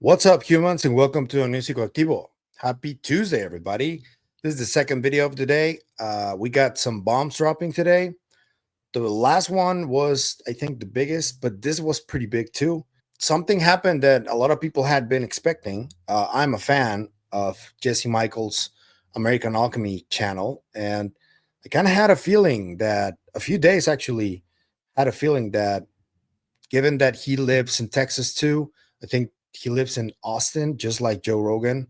What's up, humans, and welcome to a new Psicoactivo. Happy Tuesday, everybody. This is the second video of the day. We got some bombs dropping today. The last one was, I think, the biggest, but this was pretty big too. Something happened that a lot of people had been expecting. I'm a fan of Jesse Michaels' American Alchemy channel, and I kind of had a feeling that a few days actually had a feeling that given that he lives in Texas too, I think he lives in Austin, just like Joe Rogan.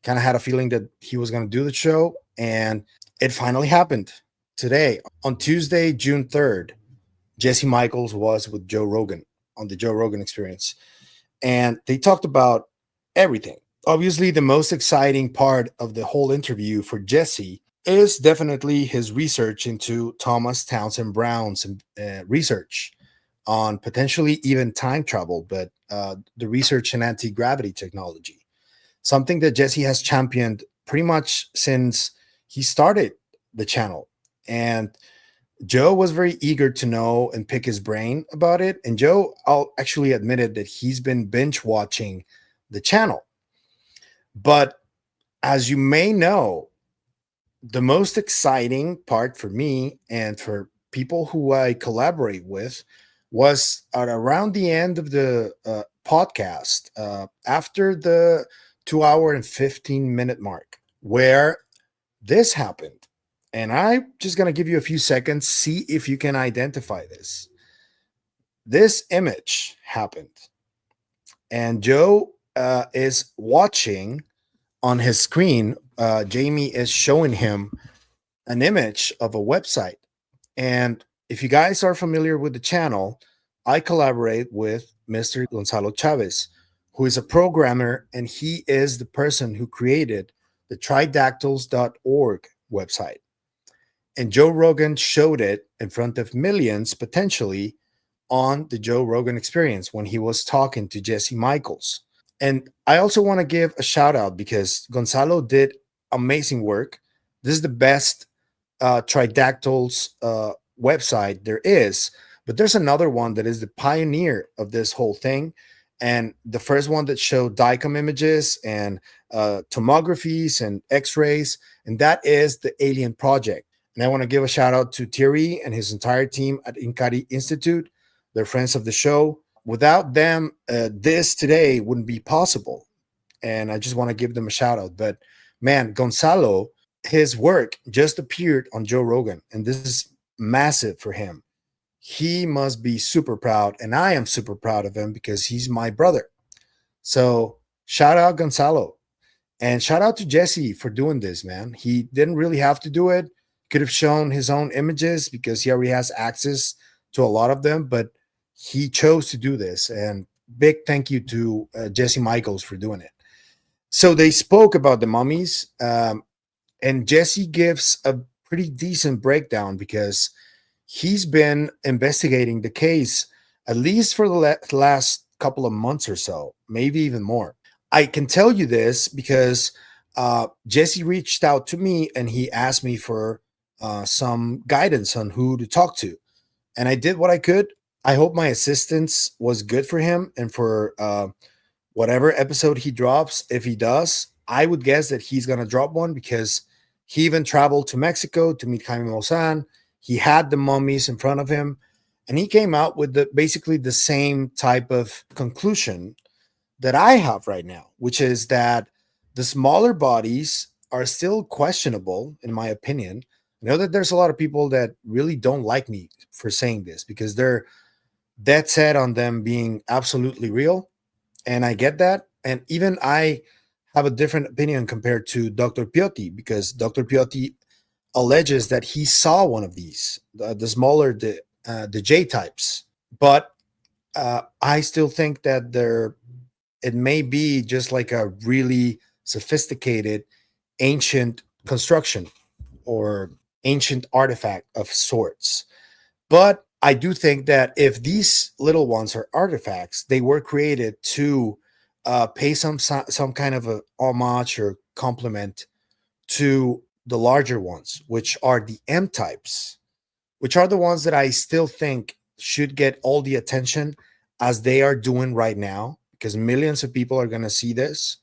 Kind of had a feeling that he was going to do the show, and it finally happened today on Tuesday, June 3rd. Jesse Michaels was with Joe Rogan on the Joe Rogan Experience, and they talked about everything. Obviously, the most exciting part of the whole interview for Jesse is definitely his research into Thomas Townsend Brown's research on potentially even time travel, but the research in anti gravity technology, something that Jesse has championed pretty much since he started the channel. And Joe was very eager to know and pick his brain about it. And Joe actually admitted that he's been binge watching the channel. But as you may know, the most exciting part for me and for people who I collaborate with was at around the end of the podcast, after the 2 hour and 15-minute mark, where this happened. And I'm just going to give you a few seconds, see if you can identify this. This image happened, and Joe is watching on his screen. Jaime is showing him an image of a website. And if you guys are familiar with the channel, I collaborate with Mr. Gonzalo Chavez, who is a programmer, and he is the person who created the Tridactyls.org website. And Joe Rogan showed it in front of millions potentially on the Joe Rogan Experience when he was talking to Jesse Michaels. And I also want to give a shout out because Gonzalo did amazing work. This is the best Tridactyls website there is, but there's another one that is the pioneer of this whole thing. And the first one that showed DICOM images and tomographies and x-rays, and that is the Alien Project. And I want to give a shout out to Thierry and his entire team at Inkari Institute. They're friends of the show. Without them, this today wouldn't be possible. And I just want to give them a shout out. But man, Gonzalo, his work just appeared on Joe Rogan, and this is massive for him. He must be super proud, and I am super proud of him because he's my brother. So shout out Gonzalo, and shout out to Jesse for doing this, man. He didn't really have to do it. Could have shown his own images because he already has access to a lot of them, but he chose to do this. And big thank you to Jesse Michaels for doing it. So they spoke about the mummies, and Jesse gives a pretty decent breakdown because he's been investigating the case at least for the last couple of months or so, maybe even more. I can tell you this because Jesse reached out to me and he asked me for some guidance on who to talk to. And I did what I could. I hope my assistance was good for him and for whatever episode he drops. If he does, I would guess that he's going to drop one because he even traveled to Mexico to meet Jaime Maussan. He had the mummies in front of him, and he came out with basically the same type of conclusion that I have right now, which is that the smaller bodies are still questionable, in my opinion. I know that there's a lot of people that really don't like me for saying this because they're dead set on them being absolutely real. And I get that. And even I have a different opinion compared to Dr. Piotti because Dr. Piotti alleges that he saw one of these, the smaller, the J types. But I still think that it may be just like a really sophisticated ancient construction or ancient artifact of sorts. But I do think that if these little ones are artifacts, they were created to pay some kind of a homage or compliment to the larger ones, which are the M types, which are the ones that I still think should get all the attention as they are doing right now. because millions of people are going to see this.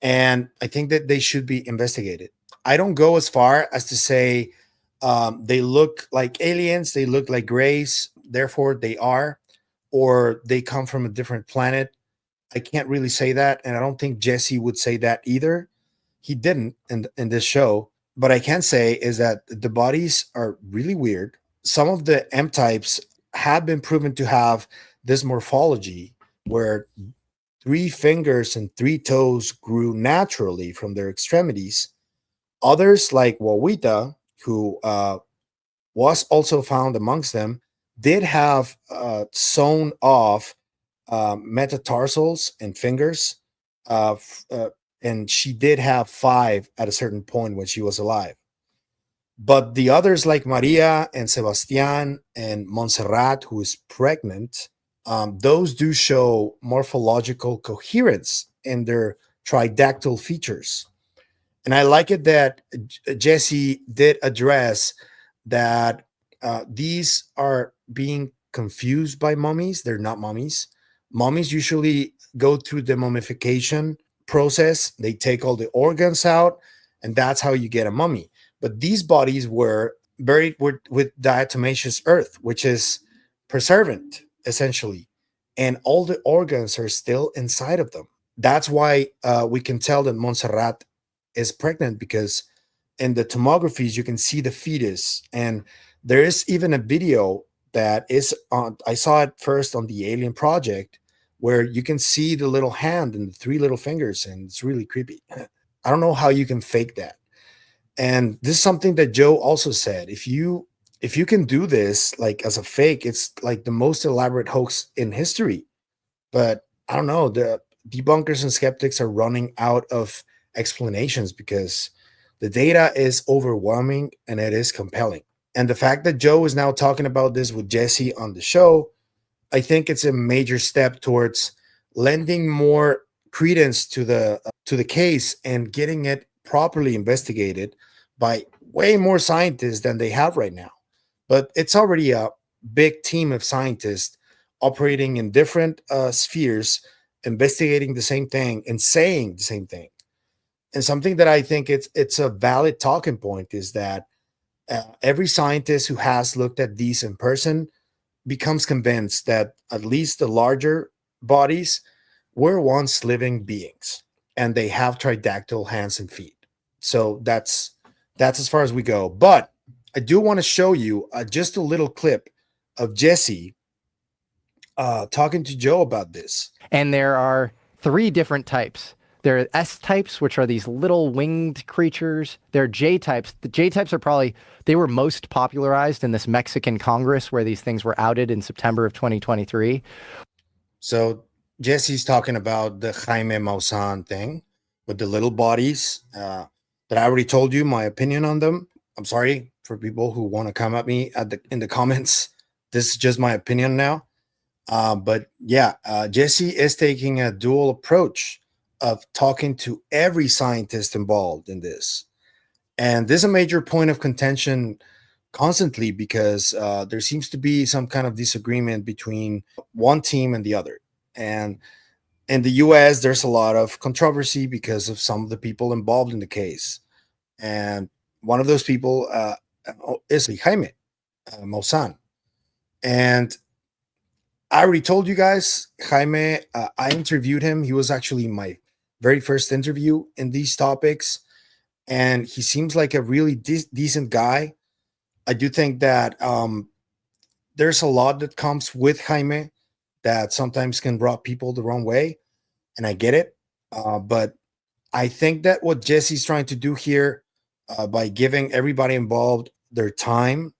And I think that they should be investigated. I don't go as far as to say they look like aliens, they look like grays, therefore they are, or they come from a different planet. I can't really say that. And I don't think Jesse would say that either. He didn't in this show. But I can say is that the bodies are really weird. Some of the M types have been proven to have this morphology where 3 fingers and 3 toes grew naturally from their extremities. Others, like Wawita, who was also found amongst them, did have sewn off metatarsals and fingers. Uh, f- uh, and she did have 5 at a certain point when she was alive. But the others, like Maria and Sebastian and Monserrat, who is pregnant, those do show morphological coherence in their tridactyl features. And I like it that Jesse did address that these are being confused by mummies. They're not mummies. Mummies usually go through the mummification process. They take all the organs out, and that's how you get a mummy. But these bodies were buried with diatomaceous earth, which is preservant, essentially. And all the organs are still inside of them. That's why we can tell that Montserrat is pregnant, because in the tomographies you can see the fetus, and there is even a video that is on. I saw it first on the Alien Project, where you can see the little hand and the 3 little fingers, and it's really creepy. I don't know how you can fake that. And this is something that Joe also said. If you can do this like as a fake, it's like the most elaborate hoax in history. But I don't know, the debunkers and skeptics are running out of explanations because the data is overwhelming and it is compelling. And the fact that Joe is now talking about this with Jesse on the show, I think it's a major step towards lending more credence to the case and getting it properly investigated by way more scientists than they have right now. But it's already a big team of scientists operating in different spheres, investigating the same thing and saying the same thing. And something that I think it's a valid talking point is that every scientist who has looked at these in person becomes convinced that at least the larger bodies were once living beings, and they have tridactyl hands and feet. So that's as far as we go. But I do want to show you just a little clip of Jesse talking to Joe about this. And there are 3 different types. There are S types, which are these little winged creatures. There are J types. The J types are probably, they were most popularized in this Mexican Congress where these things were outed in September of 2023. So Jesse's talking about the Jaime Maussan thing with the little bodies that I already told you my opinion on them. I'm sorry for people who want to come at me in the comments. This is just my opinion now. But yeah, Jesse is taking a dual approach of talking to every scientist involved in this. And this is a major point of contention constantly because there seems to be some kind of disagreement between one team and the other. And in the US, there's a lot of controversy because of some of the people involved in the case. And one of those people is Jaime Maussan. And I already told you guys, Jaime, I interviewed him. He was actually my very first interview in these topics. And he seems like a really decent guy. I do think that there's a lot that comes with Jaime that sometimes can rub people the wrong way. And I get it. But I think that what Jesse's trying to do here by giving everybody involved their time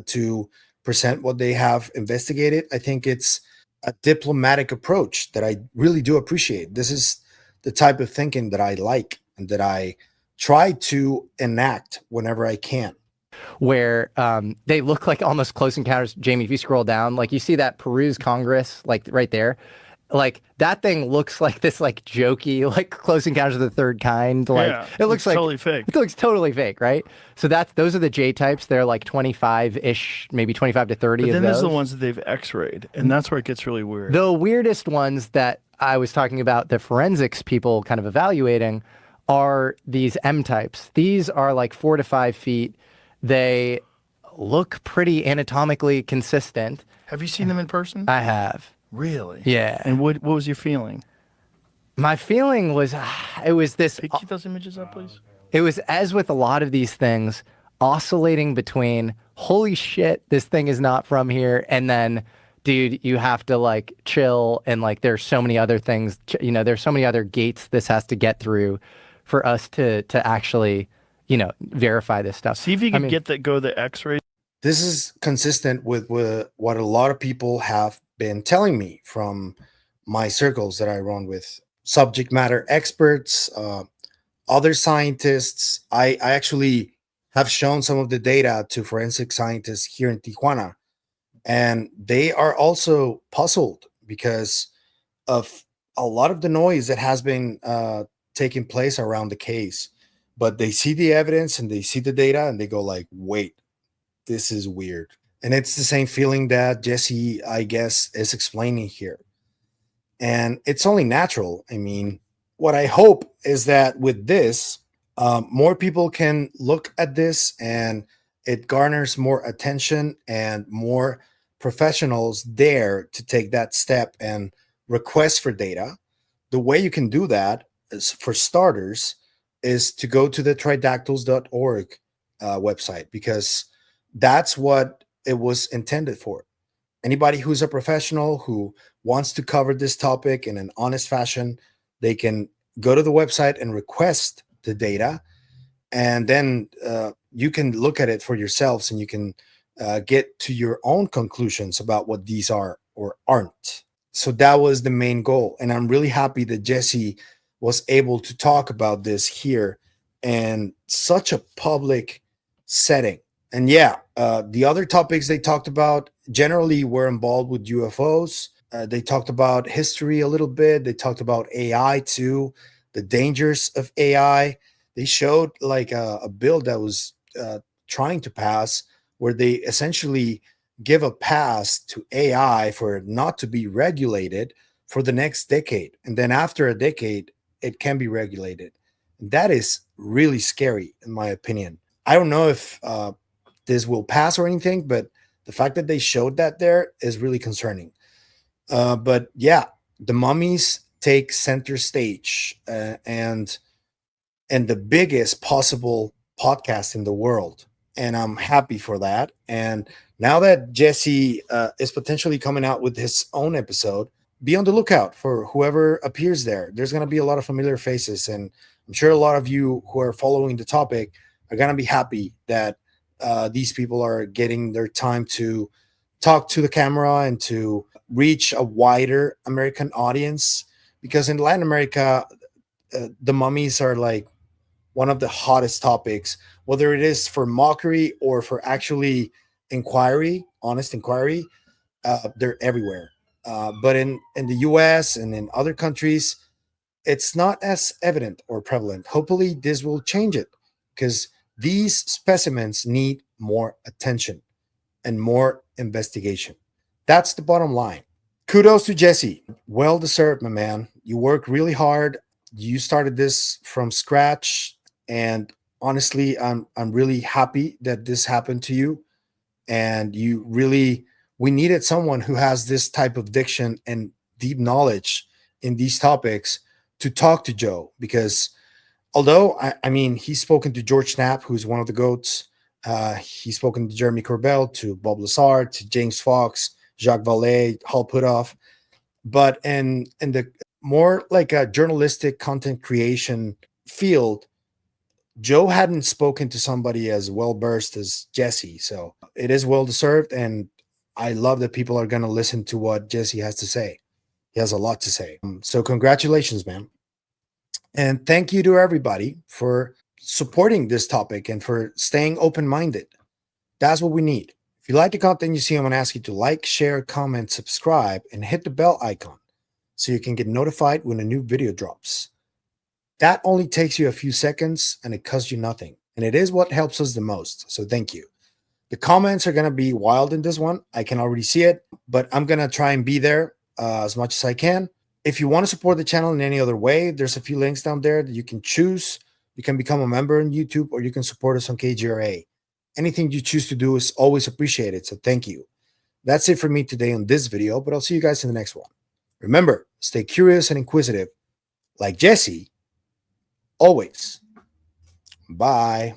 to present what they have investigated, I think it's a diplomatic approach that I really do appreciate. This is the type of thinking that I like and that I try to enact whenever I can. Where they look like almost close encounters. Jamie, if you scroll down, like you see that Peru's Congress, like right there. like that thing looks like this like jokey like Close Encounters of the Third Kind. Like Yeah, it looks like totally fake. it looks totally fake, right? So those are the J types. They're like 25-ish, maybe 25 to 30 But of then there's the those. ones that they've X-rayed, and that's where it gets really weird. The weirdest ones that I was talking about, the forensics people kind of evaluating, are these M types. These are like 4 to 5 feet. They look pretty anatomically consistent. Have you seen them in person? I have. Really? Yeah. And what was your feeling? My feeling was, it was this, Keep those images up, please. it was as with a lot of these things, oscillating between, holy shit, this thing is not from here, and then, dude, you have to like chill, and like there's so many other things, you know, there's so many other gates this has to get through for us to actually, you know, verify this stuff. See if you can get that, go the X-ray. This is consistent with what a lot of people have been telling me from my circles that I run with subject matter experts, other scientists. I actually have shown some of the data to forensic scientists here in Tijuana, and they are also puzzled because of a lot of the noise that has been taking place around the case. But they see the evidence and they see the data and they go like, wait, this is weird. And it's the same feeling that Jesse, I guess, is explaining here. And it's only natural. I mean, what I hope is that with this, more people can look at this and it garners more attention and more professionals dare to take that step and request for data. The way you can do that is, for starters, is to go to the tridactyls.org website, because that's what it was intended for. Anybody who's a professional who wants to cover this topic in an honest fashion, they can go to the website and request the data, and then you can look at it for yourselves and you can get to your own conclusions about what these are or aren't. So that was the main goal, and I'm really happy that Jesse was able to talk about this here in such a public setting. And yeah, the other topics they talked about generally were involved with UFOs. They talked about history a little bit. They talked about AI too, the dangers of AI. They showed like a bill that was trying to pass, where they essentially give a pass to AI for it not to be regulated for the next decade. And then after a decade, it can be regulated. That is really scary, in my opinion. I don't know if this will pass or anything, but the fact that they showed that there is really concerning. But yeah, the Mummies take center stage, and the biggest possible podcast in the world, and I'm happy for that. And now that Jesse is potentially coming out with his own episode, be on the lookout for whoever appears there. There's going to be a lot of familiar faces, and I'm sure a lot of you who are following the topic are going to be happy that these people are getting their time to talk to the camera and to reach a wider American audience. Because in Latin America, the mummies are like one of the hottest topics, whether it is for mockery or for actually inquiry, honest inquiry. They're everywhere. But in the US and in other countries, it's not as evident or prevalent. Hopefully, this will change it, because these specimens need more attention and more investigation. That's the bottom line. Kudos to Jesse. Well deserved, my man. You work really hard. You started this from scratch, and honestly, I'm really happy that this happened to you. And we needed someone who has this type of diction and deep knowledge in these topics to talk to Joe, because although I mean, he's spoken to George Knapp, who's one of the goats. He's spoken to Jeremy Corbell, to Bob Lazar, to James Fox, Jacques Vallée, Hal Puthoff. But in the more like a journalistic content creation field, Joe hadn't spoken to somebody as well versed as Jesse. So it is well deserved. And I love that people are going to listen to what Jesse has to say. He has a lot to say. So congratulations, man. And thank you to everybody for supporting this topic and for staying open-minded. That's what we need. If you like the content you see, I'm going to ask you to like, share, comment, subscribe, and hit the bell icon so you can get notified when a new video drops. That only takes you a few seconds and it costs you nothing. And it is what helps us the most. So thank you. The comments are going to be wild in this one. I can already see it, but I'm going to try and be there as much as I can. If you want to support the channel in any other way, there's a few links down there that you can choose. You can become a member on YouTube, or you can support us on KGRA. Anything you choose to do is always appreciated. So thank you. That's it for me today on this video, but I'll see you guys in the next one. Remember, stay curious and inquisitive, like Jesse, always. Bye.